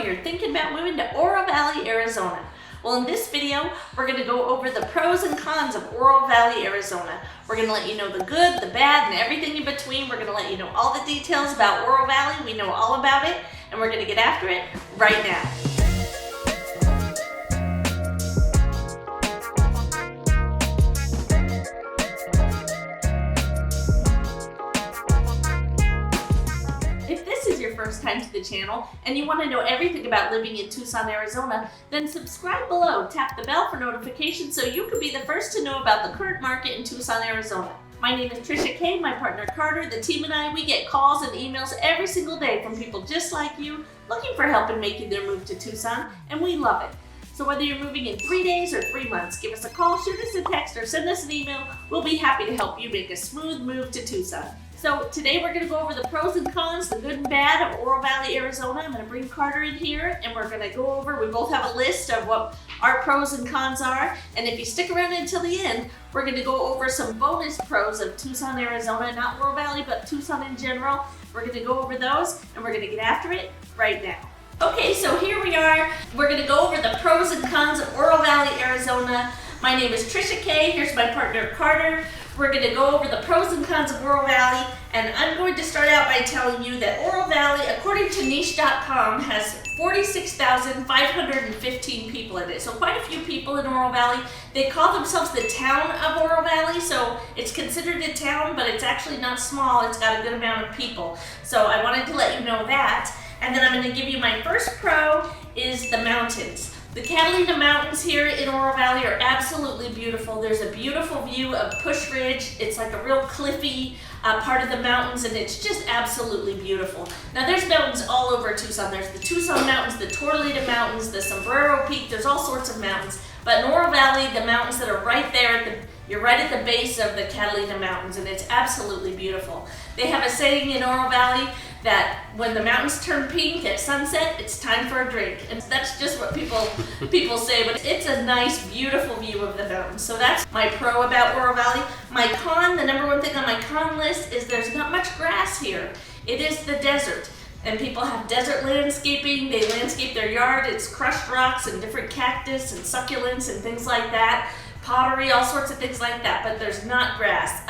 you're thinking about moving to Oro Valley, Arizona. Well, in this video, we're going to go over the pros and cons of Oro Valley, Arizona. We're going to let you know the good, the bad, and everything in between. We're going to let you know all the details about Oro Valley. We know all about it, and we're going to get after it right now. First time to the channel and you want to know everything about living in Tucson, Arizona, then subscribe below, tap the bell for notifications so you can be the first to know about the current market in Tucson, Arizona. My name is Tricia 𝐏𝐑𝐎𝐒, my partner Karter, the team and I, we get calls and emails every single day from people just like you looking for help in making their move to Tucson, and we love it. So whether you're moving in 3 days or 3 months, give us a call, shoot us a text, or send us an email. We'll be happy to help you make a smooth move to Tucson. So today we're going to go over the pros and cons, the good and bad of Oro Valley, Arizona. I'm going to bring Karter in here and we're going to go over, we both have a list of what our pros and cons are. And if you stick around until the end, we're going to go over some bonus pros of Tucson, Arizona, not Oro Valley, but Tucson in general. We're going to go over those and we're going to get after it right now. Okay, so here we are. We're going to go over the pros and cons of Oro Valley, Arizona. My name is Tricia 𝐏𝐒𝐒. Here's my partner Karter. We're going to go over the pros and cons of Oro Valley, and I'm going to start out by telling you that Oro Valley, according to 𝐏𝐑𝐎𝐒.com, has 46,515 people in it. So quite a few people in Oro Valley. They call themselves the town of Oro Valley, so it's considered a town, but it's actually not small. It's got a good amount of people. So I wanted to let you know that. And then I'm going to give you my first pro is the mountains. The Catalina Mountains here in Oro Valley are absolutely beautiful. There's a beautiful view of Push Ridge. It's like a real cliffy part of the mountains, and it's just absolutely beautiful. Now there's mountains all over Tucson. There's the Tucson Mountains, the Tortolita Mountains, the Sombrero Peak. There's all sorts of mountains. But in Oro Valley, the mountains that are right there, you're right at the base of the Catalina Mountains, and it's absolutely beautiful. They have a saying in Oro Valley that when the mountains turn pink at sunset, it's time for a drink. And that's just what people say, but it's a nice, beautiful view of the mountains. So that's my pro about Oro Valley. My con, the number one thing on my con list is there's not much grass here. It is the desert. And people have desert landscaping. They landscape their yard. It's crushed rocks and different cactus and succulents and things like that. Pottery, all sorts of things like that, but there's not grass.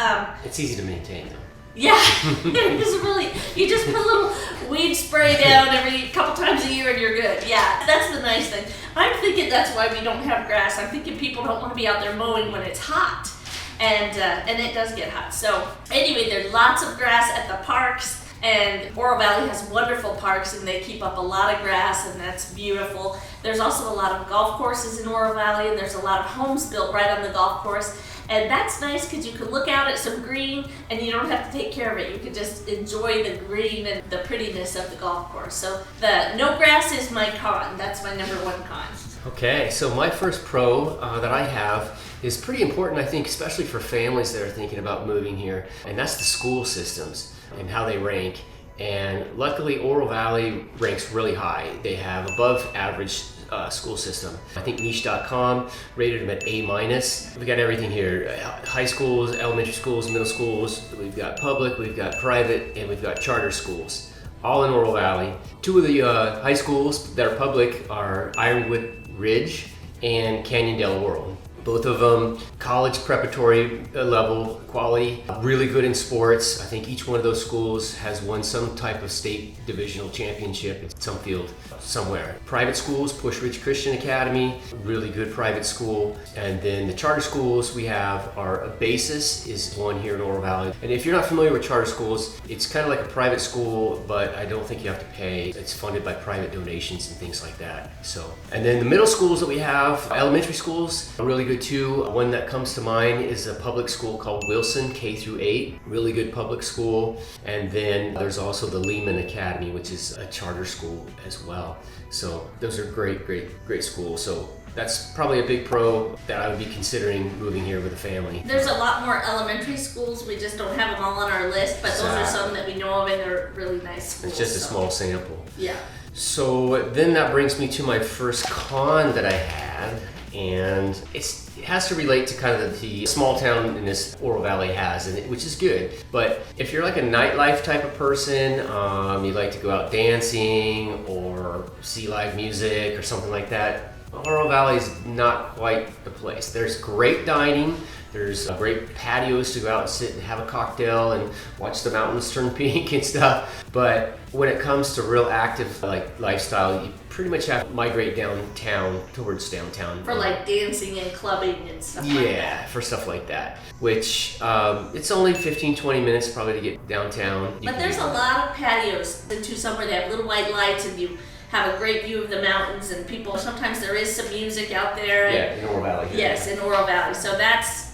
It's easy to maintain though. Yeah, this is really, you just put a little weed spray down every couple times a year and you're good. Yeah, that's the nice thing. I'm thinking that's why we don't have grass. I'm thinking people don't want to be out there mowing when it's hot. And it does get hot. So anyway, there's lots of grass at the parks. And Oro Valley has wonderful parks and they keep up a lot of grass, and that's beautiful. There's also a lot of golf courses in Oro Valley, and there's a lot of homes built right on the golf course. And that's nice because you can look out at some green and you don't have to take care of it. You can just enjoy the green and the prettiness of the golf course. So the no grass is my con. That's my number one con. Okay, so my first pro that I have is pretty important, I think, especially for families that are thinking about moving here, and that's the school systems and how they rank. And luckily Oro Valley ranks really high. They have above average school system. I think 𝐏𝐑𝐎𝐒.com rated them at A-. We got everything here. High schools, elementary schools, middle schools. We've got public, we've got private, and we've got charter schools. All in Oro Valley. Two of the high schools that are public are Ironwood Ridge and Canyon del Oro. Both of them college preparatory level quality, really good in sports. I think each one of those schools has won some type of state divisional championship in some field somewhere. Private schools, Push Ridge Christian Academy, really good private school. And then the charter schools we have are Basis is one here in Oro Valley. And if you're not familiar with charter schools, it's kind of like a private school, but I don't think you have to pay. It's funded by private donations and things like that. So, and then the middle schools that we have, elementary schools, are really good too. One that comes to mind is a public school called Wilson K-8, really good public school. And then there's also the Lehman Academy, which is a charter school as well. So those are great schools. So that's probably a big pro that I would be considering moving here with a family. There's a lot more elementary schools. We just don't have them all on our list, but those are some that we know of, and they're really nice schools. It's just a small sample. Yeah. So then that brings me to my first con that I had. and it has to relate to kind of the small townness Oro Valley has, which is good. But if you're like a nightlife type of person, you like to go out dancing or see live music or something like that, Oro Valley is not quite the place. There's great dining. There's great patios to go out and sit and have a cocktail and watch the mountains turn pink and stuff. But when it comes to real active like lifestyle, you pretty much have to migrate downtown, towards downtown. For like dancing and clubbing and stuff like that. Yeah, for stuff like that. Which, it's only 15-20 minutes probably to get downtown. But there's a lot of patios in Tucson where they have little white lights and you have a great view of the mountains, and people, sometimes there is some music out there. Yeah, in Oro Valley. Yes, in Oro Valley. So that's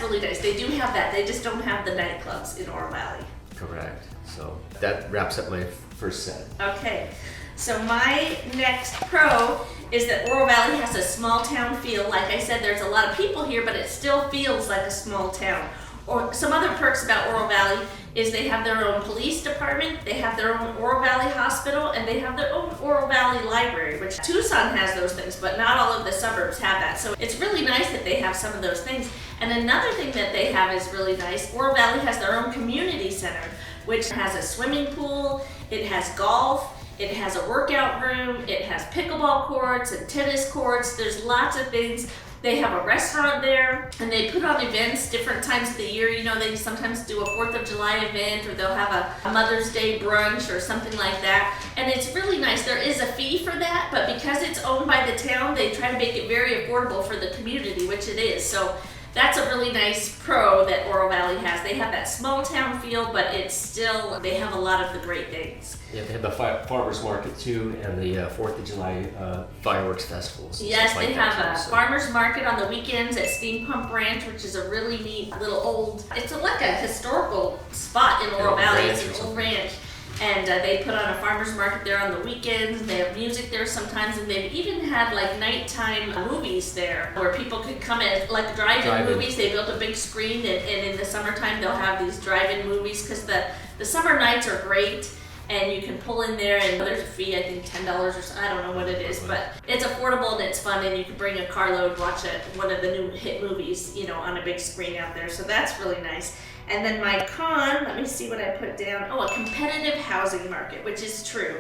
really nice. They do have that. They just don't have the nightclubs in Oro Valley. Correct. So that wraps up my first set. Okay. So my next pro is that Oro Valley has a small town feel. Like I said, there's a lot of people here, but it still feels like a small town. Or some other perks about Oro Valley is they have their own police department, they have their own Oro Valley hospital, and they have their own Oro Valley library, which Tucson has those things, but not all of the suburbs have that. So it's really nice that they have some of those things. And another thing that they have is really nice. Oro Valley has their own community center, which has a swimming pool, it has golf, it has a workout room, it has pickleball courts and tennis courts. There's lots of things. They have a restaurant there, and they put on events different times of the year. You know, they sometimes do a 4th of July event, or they'll have a Mother's Day brunch or something like that. And it's really nice. There is a fee for that, but because it's owned by the town, they try to make it very affordable for the community, which it is. So that's a really nice pro that Oro Valley has. They have that small town feel, but it's still, they have a lot of the great things. Yeah, they have the farmers market too, and the 4th of July fireworks festivals. Yes, like they that have a too, so. farmers market on the weekends at Steam Pump Ranch, which is a really neat little old, it's like a historical spot in Oro Valley. It's an old ranch. And they put on a farmer's market there on the weekends. They have music there sometimes, and they've even had like nighttime movies there where people could come in, like drive-in movies. They built a big screen, and in the summertime they'll have these drive-in movies because the summer nights are great. And you can pull in there, and there's a fee, I think $10 or so, I don't know what it is, but it's affordable and it's fun, and you can bring a carload, watch one of the new hit movies, you know, on a big screen out there. So that's really nice. And then my con, let me see what I put down. Oh, a competitive housing market, which is true.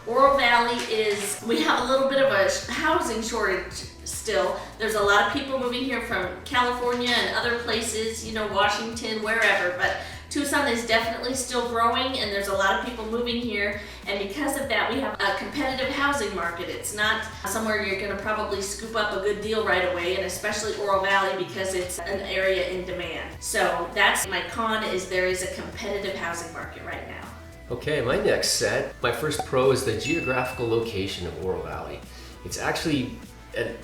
Oro Valley we have a little bit of a housing shortage still. There's a lot of people moving here from California and other places, you know, Washington, wherever, but Tucson is definitely still growing, and there's a lot of people moving here, and because of that we have a competitive housing market. It's not somewhere you're going to probably scoop up a good deal right away, and especially Oro Valley because it's an area in demand. So that's my con, is there is a competitive housing market right now. Okay, my next set, my first pro is the geographical location of Oro Valley. It's actually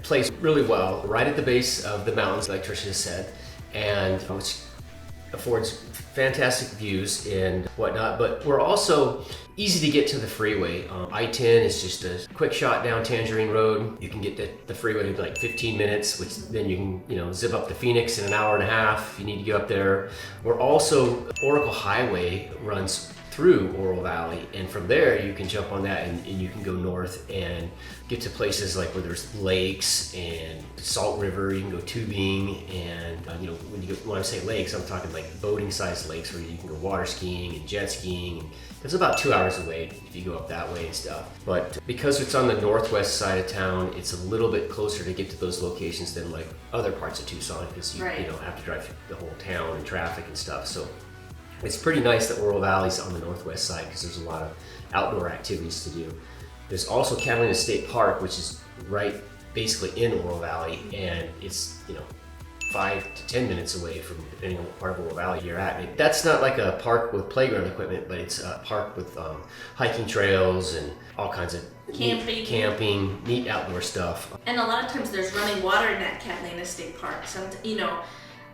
placed really well right at the base of the mountains, like Tricia said, and which affords fantastic views and whatnot, but we're also easy to get to the freeway. I-10 is just a quick shot down Tangerine Road. You can get to the freeway in like 15 minutes, which then you can, you know, zip up to Phoenix in an hour and a half if you need to get up there. We're also, Oracle Highway runs through Oro Valley, and from there you can jump on that and you can go north and get to places like where there's lakes and Salt River. You can go tubing, and you know, when I say lakes, I'm talking like boating sized lakes where you can go water skiing and jet skiing. It's about 2 hours away if you go up that way and stuff. But because it's on the northwest side of town, it's a little bit closer to get to those locations than like other parts of Tucson, because you know, have to drive through the whole town and traffic and stuff. So it's pretty nice that Oro Valley's on the northwest side because there's a lot of outdoor activities to do. There's also Catalina State Park, which is right basically in Oro Valley, and it's, you know, 5 to 10 minutes away from, depending on what part of Oro Valley you're at. That's not like a park with playground equipment, but it's a park with hiking trails and all kinds of camping, neat outdoor stuff. And a lot of times there's running water in that Catalina State Park. You know,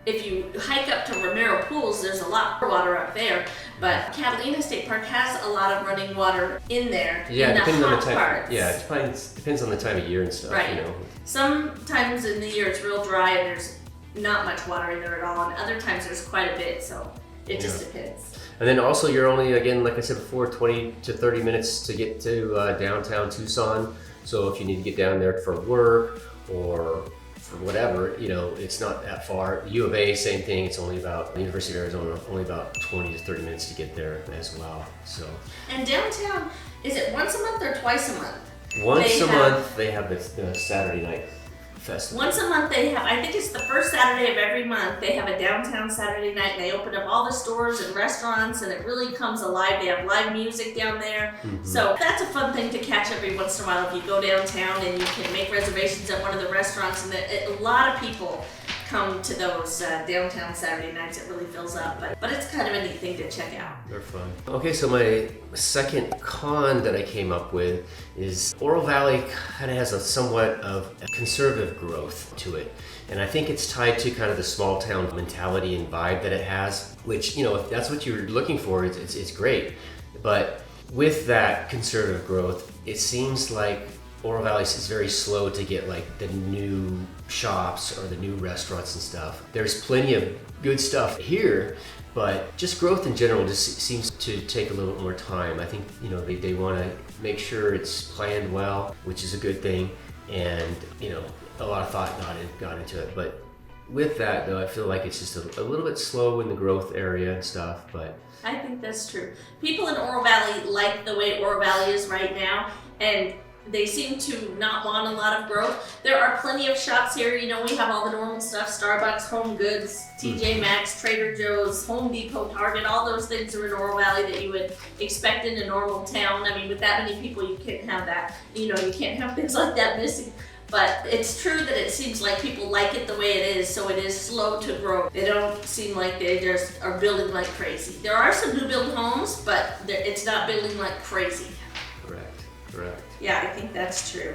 if you hike up to Romero Pools, there's a lot more water up there, but Catalina State Park has a lot of running water in there. Yeah, in depending the on hot the time. parts. Yeah, it depends on the time of year and stuff. Right. You know. Sometimes in the year it's real dry and there's not much water in there at all, and other times there's quite a bit. So it just depends. And then also you're only, again, like I said before, 20 to 30 minutes to get to downtown Tucson. So if you need to get down there for work or for whatever, it's not that far. U of A, same thing. It's only about, the University of Arizona, only about 20 to 30 minutes to get there as well. So. And downtown, is it once a month or twice a month? Once a month they have the Saturday night festival. Once a month they have, I think it's the first Saturday of every month, they have a downtown Saturday night, and they open up all the stores and restaurants, and it really comes alive. They have live music down there. So that's a fun thing to catch every once in a while if you go downtown, and you can make reservations at one of the restaurants, and a lot of people come to those downtown Saturday nights. It really fills up, but it's kind of a neat thing to check out. They're fun. Okay, so my second con that I came up with is Oro Valley kind of has a somewhat of a conservative growth to it. And I think it's tied to kind of the small town mentality and vibe that it has, which, if that's what you're looking for, it's great. But with that conservative growth, it seems like Oro Valley is very slow to get like the new shops or the new restaurants and stuff. There's plenty of good stuff here, but just growth in general just seems to take a little more time. I think, they want to make sure it's planned well, which is a good thing. And, a lot of thought got into it. But with that though, I feel like it's just a little bit slow in the growth area and stuff, but. I think that's true. People in Oro Valley like the way Oro Valley is right now, and they seem to not want a lot of growth. There are plenty of shops here. We have all the normal stuff: Starbucks, Home Goods, TJ Maxx, Trader Joe's, Home Depot, Target. All those things are in Oro Valley that you would expect in a normal town. I mean, with that many people, you can't have that. You can't have things like that missing. But it's true that it seems like people like it the way it is, so it is slow to grow. They don't seem like they just are building like crazy. There are some new build homes, but it's not building like crazy. Correct. Yeah, I think that's true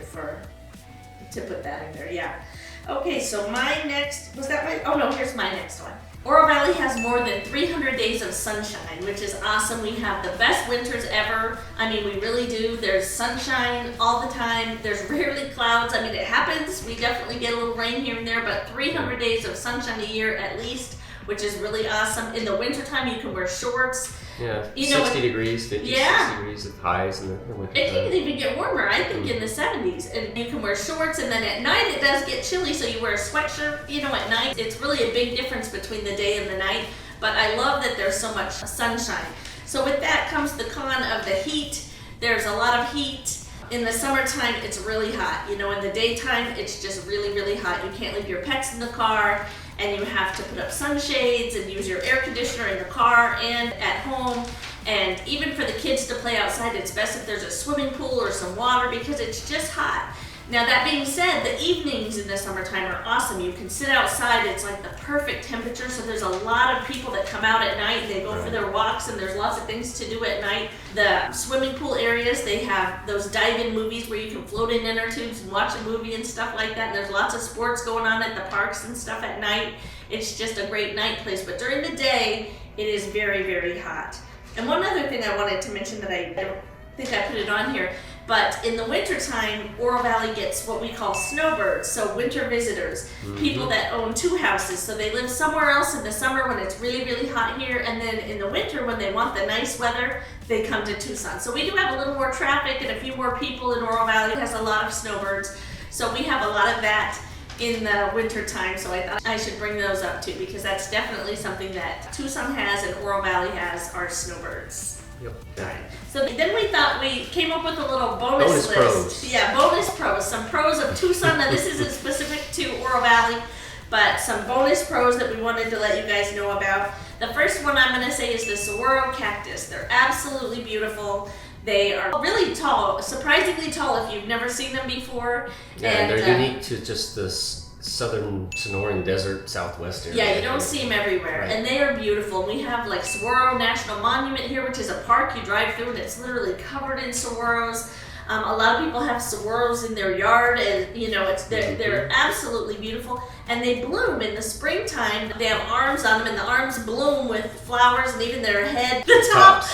to put that in there, yeah. Okay, so my next, here's my next one. Oro Valley has more than 300 days of sunshine, which is awesome. We have the best winters ever. I mean, we really do. There's sunshine all the time. There's rarely clouds. I mean, it happens. We definitely get a little rain here and there, but 300 days of sunshine a year at least, which is really awesome. In the wintertime, you can wear shorts. Yeah, 60 degrees, 50, 60 degrees of highs in the winter. It can even get warmer, I think, in the 70s. And you can wear shorts, and then at night it does get chilly, so you wear a sweatshirt, at night. It's really a big difference between the day and the night, but I love that there's so much sunshine. So with that comes the con of the heat. There's a lot of heat. In the summertime, it's really hot. In the daytime, it's just really, really hot. You can't leave your pets in the car, and you have to put up sunshades and use your air conditioner in the car and at home. And even for the kids to play outside, it's best if there's a swimming pool or some water because it's just hot. Now that being said, the evenings in the summertime are awesome. You can sit outside, it's like the perfect temperature, so there's a lot of people that come out at night, they go for their walks, and there's lots of things to do at night. The swimming pool areas, they have those dive-in movies where you can float in inner tubes and watch a movie and stuff like that, and there's lots of sports going on at the parks and stuff at night. It's just a great night place, but during the day, it is very, very hot. And one other thing I wanted to mention that I don't think I put it on here, but in the wintertime, Oro Valley gets what we call snowbirds, so winter visitors, people that own two houses. So they live somewhere else in the summer when it's really, really hot here, and then in the winter when they want the nice weather, they come to Tucson. So we do have a little more traffic and a few more people in Oro Valley. It has a lot of snowbirds, so we have a lot of that in the winter time, so I thought I should bring those up too, because that's definitely something that Tucson has and Oro Valley has, are snowbirds. Yep. Right. So then we thought we came up with a little bonus list. Pros. Yeah, bonus pros. Some pros of Tucson. Now this isn't specific to Oro Valley, but some bonus pros that we wanted to let you guys know about. The first one I'm going to say is the Saguaro cactus. They're absolutely beautiful. They are really tall, surprisingly tall if you've never seen them before. Yeah, and they're unique to just this southern Sonoran Desert Southwest area. Yeah, you don't see them everywhere, and they are beautiful. We have like Saguaro National Monument here, which is a park you drive through, and it's literally covered in saguaros. A lot of people have saguaros in their yard, and they're absolutely beautiful. And they bloom in the springtime. They have arms on them, and the arms bloom with flowers, and even their head, the top,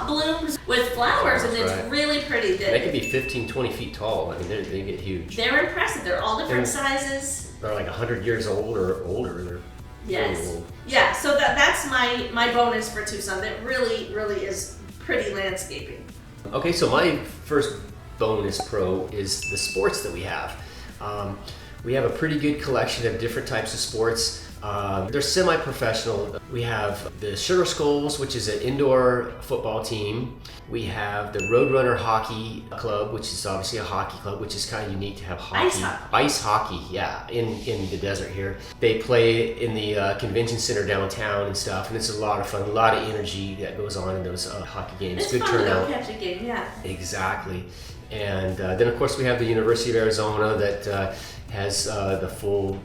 blooms with flowers, and it's really pretty. They can be 15, 20 feet tall. I mean, they get huge. They're impressive. They're all different sizes. They're like 100 years old or older. They're yes. really old. Yeah, so that's my bonus for Tucson. That really, really is pretty landscaping. Okay, so my first bonus pro is the sports that we have. We have a pretty good collection of different types of sports. They're semi-professional. We have the Sugar Skulls, which is an indoor football team. We have the Roadrunner Hockey Club, which is obviously a hockey club, which is kind of unique to have hockey. Ice hockey, yeah, in the desert here. They play in the convention center downtown and stuff, and it's a lot of fun, a lot of energy that goes on in those hockey games. It's good fun turnout. to catch a game, yeah. Exactly. And then of course we have the University of Arizona that has the full,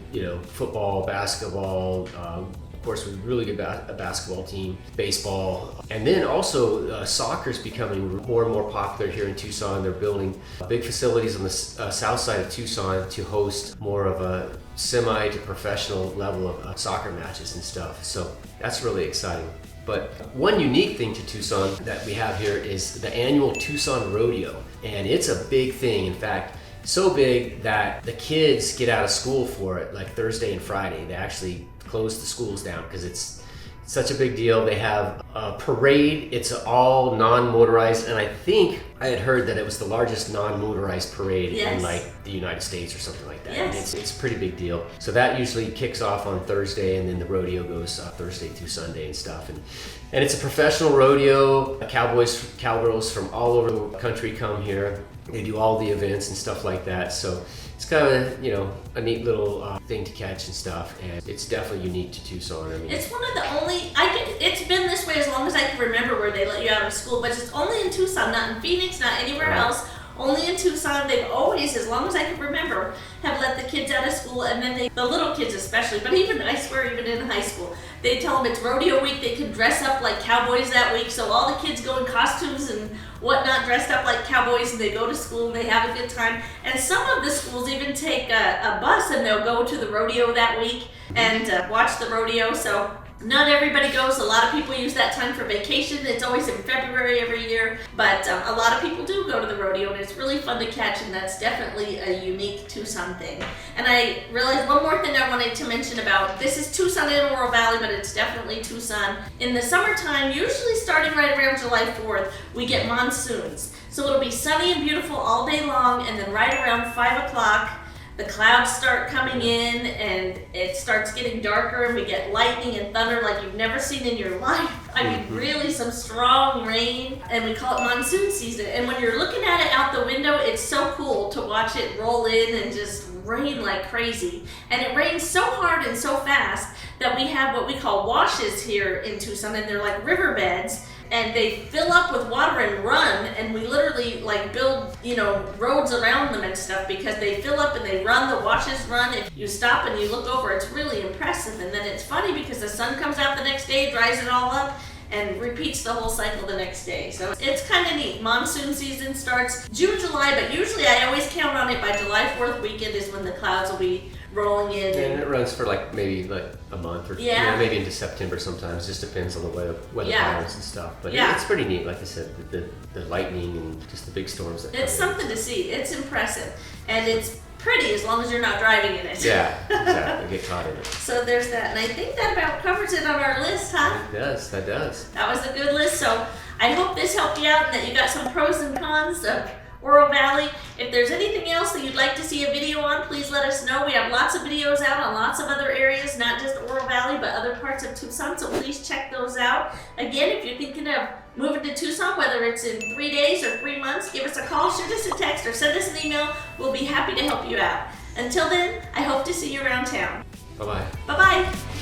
football, basketball. Of course, we're really good a basketball team, baseball, and then also soccer is becoming more and more popular here in Tucson. They're building big facilities on the south side of Tucson to host more of a semi to professional level of soccer matches and stuff. So that's really exciting. But one unique thing to Tucson that we have here is the annual Tucson Rodeo, and it's a big thing. In fact, so big that the kids get out of school for it, like Thursday and Friday. They actually close the schools down because it's such a big deal. They have a parade. It's all non-motorized, and I think I had heard that it was the largest non-motorized parade in like the United States or something like that. Yes. And it's a pretty big deal. So that usually kicks off on Thursday, and then the rodeo goes Thursday through Sunday and stuff. And it's a professional rodeo. Cowgirls from all over the country come here. They do all the events and stuff like that. So it's kind of a neat little thing to catch and stuff, and it's definitely unique to Tucson. I mean, it's one of the only. It's been this way as long as I can remember, where they let you out of school, but it's only in Tucson, not in Phoenix, not anywhere else. Only in Tucson. They've always, as long as I can remember, have let the kids out of school, and then the little kids especially, but even I swear even in high school, they tell them it's rodeo week. They can dress up like cowboys that week, so all the kids go in costumes and whatnot, dressed up like cowboys, and they go to school and they have a good time. And some of the schools even take a bus and they'll go to the rodeo that week and watch the rodeo. So not everybody goes. A lot of people use that time for vacation. It's always in February every year, but a lot of people do go to the rodeo, and it's really fun to catch, and that's definitely a unique Tucson thing. And I realized one more thing I wanted to mention about this is Tucson and Oro Valley, but it's definitely Tucson. In the summertime, usually starting right around July 4th, we get monsoons. So it'll be sunny and beautiful all day long, and then right around 5 o'clock, the clouds start coming in and it starts getting darker, and we get lightning and thunder like you've never seen in your life. I mean, really some strong rain, and we call it monsoon season. And when you're looking at it out the window, it's so cool to watch it roll in and just rain like crazy. And it rains so hard and so fast that we have what we call washes here in Tucson, and they're like riverbeds. And they fill up with water and run, and we literally like build, roads around them and stuff because they fill up and they run, the washes run. If you stop and you look over, it's really impressive. And then it's funny because the sun comes out the next day, dries it all up, and repeats the whole cycle the next day. So it's kind of neat. Monsoon season starts June, July, but usually I always count on it by July 4th weekend is when the clouds will be rolling in. And it runs for maybe a month or maybe into September sometimes. Just depends on the weather patterns and stuff. But it's pretty neat, like I said, the lightning and just the big storms that it's something to see. It's impressive, and it's pretty as long as you're not driving in it. Yeah, exactly. Get caught in it. So there's that, and I think that about covers it on our list, huh? That does. That was a good list. So I hope this helped you out and that you got some pros and cons of Oro Valley. If there's anything else that you'd like to see a video on, please let us know. We have lots of videos out on lots of other areas, not just Oro Valley, but other parts of Tucson, so please check those out. Again, if you're thinking of moving to Tucson, whether it's in 3 days or 3 months, give us a call, shoot us a text, or send us an email. We'll be happy to help you out. Until then, I hope to see you around town. Bye-bye. Bye-bye.